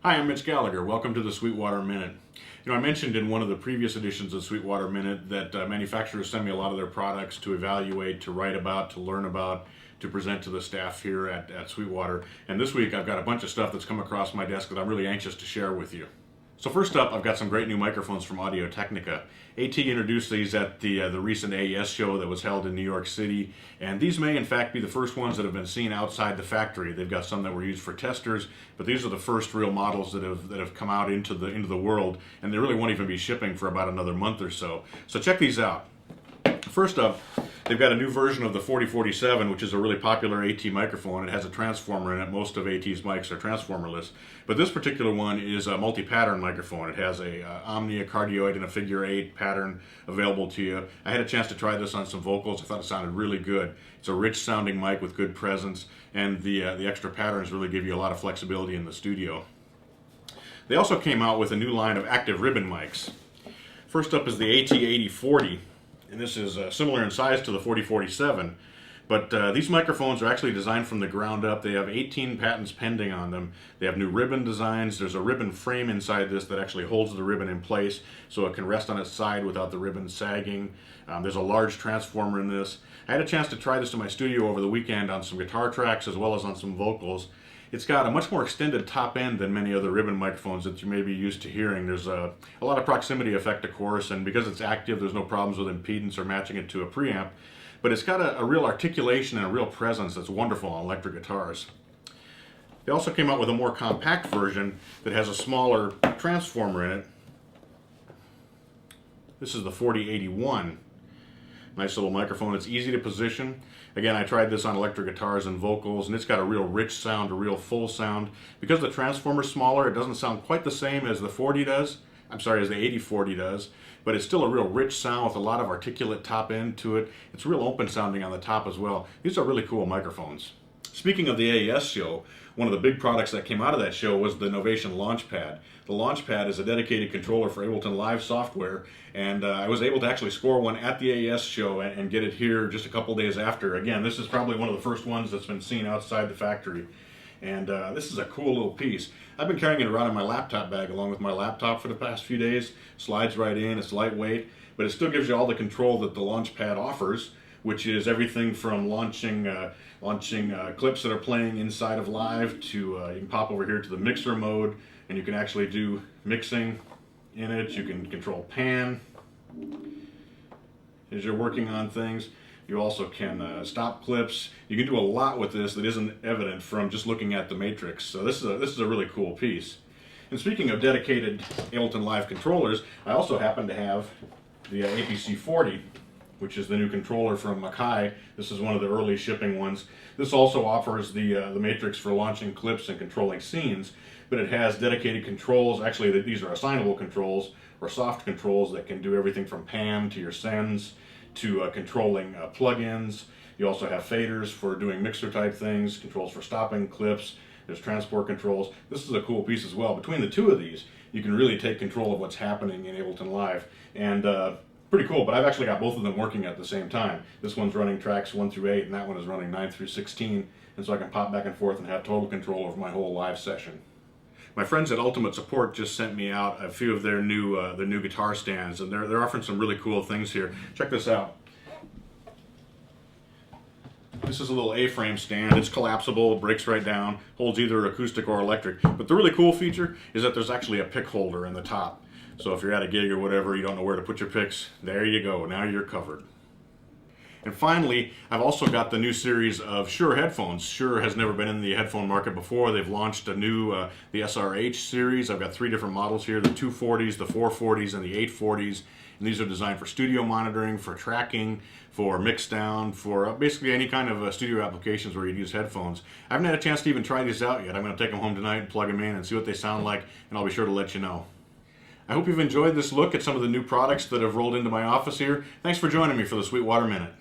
Hi, I'm Mitch Gallagher. Welcome to the Sweetwater Minute. I mentioned in one of the previous editions of Sweetwater Minute that manufacturers send me a lot of their products to evaluate, to write about, to learn about, to present to the staff here at Sweetwater. And this week I've got a bunch of stuff that's come across my desk that I'm really anxious to share with you. So first up, I've got some great new microphones from Audio-Technica. AT introduced these at the recent AES show that was held in New York City, and these may in fact be the first ones that have been seen outside the factory. They've got some that were used for testers, but these are the first real models that have come out into the world, and they really won't even be shipping for about another month or so. So check these out. First up, they've got a new version of the 4047, which is a really popular AT microphone. It has a transformer in it. Most of AT's mics are transformerless. But this particular one is a multi-pattern microphone. It has a Omni, a cardioid, and a figure 8 pattern available to you. I had a chance to try this on some vocals. I thought it sounded really good. It's a rich sounding mic with good presence, and the extra patterns really give you a lot of flexibility in the studio. They also came out with a new line of active ribbon mics. First up is the AT8040. And this is similar in size to the 4047, but these microphones are actually designed from the ground up. They have 18 patents pending on them. They have new ribbon designs. There's a ribbon frame inside this that actually holds the ribbon in place so it can rest on its side without the ribbon sagging. There's a large transformer in this. I had a chance to try this in my studio over the weekend on some guitar tracks as well as on some vocals. It's got a much more extended top end than many other ribbon microphones that you may be used to hearing. There's a lot of proximity effect, of course, and because it's active, there's no problems with impedance or matching it to a preamp. But it's got a real articulation and a real presence that's wonderful on electric guitars. They also came out with a more compact version that has a smaller transformer in it. This is the 4081. Nice little microphone. It's easy to position. Again, I tried this on electric guitars and vocals, and it's got a real rich sound, a real full sound. Because the transformer's smaller, it doesn't sound quite the same as the 40 does. As the 8040 does, but it's still a real rich sound with a lot of articulate top end to it. It's real open sounding on the top as well. These are really cool microphones. Speaking of the AES show, one of the big products that came out of that show was the Novation Launchpad. The Launchpad is a dedicated controller for Ableton Live software, and I was able to actually score one at the AES show and get it here just a couple days after. Again, this is probably one of the first ones that's been seen outside the factory. And this is a cool little piece. I've been carrying it around in my laptop bag along with my laptop for the past few days. Slides right in, it's lightweight, but it still gives you all the control that the Launchpad offers, which is everything from launching clips that are playing inside of Live to you can pop over here to the mixer mode, and you can actually do mixing in it. You can control pan as you're working on things. You also can stop clips. You can do a lot with this that isn't evident from just looking at the matrix. So this is a really cool piece. And speaking of dedicated Ableton Live controllers, I also happen to have the APC 40, which is the new controller from Akai. This is one of the early shipping ones. This also offers the matrix for launching clips and controlling scenes, but it has dedicated controls. Actually, these are assignable controls or soft controls that can do everything from pan to your sends to controlling plugins. You also have faders for doing mixer type things, controls for stopping clips, there's transport controls. This is a cool piece as well. Between the two of these, you can really take control of what's happening in Ableton Live, and pretty cool. But I've actually got both of them working at the same time. This one's running tracks 1 through 8, and that one is running 9 through 16, and so I can pop back and forth and have total control over my whole live session. My friends at Ultimate Support just sent me out a few of their new guitar stands, and they're offering some really cool things here. Check this out. This is a little A-frame stand. It's collapsible, it breaks right down, holds either acoustic or electric. But the really cool feature is that there's actually a pick holder in the top. So if you're at a gig or whatever, you don't know where to put your picks, there you go, now you're covered. And finally, I've also got the new series of Shure headphones. Shure has never been in the headphone market before. They've launched a new, the SRH series. I've got 3 different models here, the 240s, the 440s, and the 840s. And these are designed for studio monitoring, for tracking, for mix down, for basically any kind of studio applications where you'd use headphones. I haven't had a chance to even try these out yet. I'm going to take them home tonight and plug them in and see what they sound like, and I'll be sure to let you know. I hope you've enjoyed this look at some of the new products that have rolled into my office here. Thanks for joining me for the Sweetwater Minute.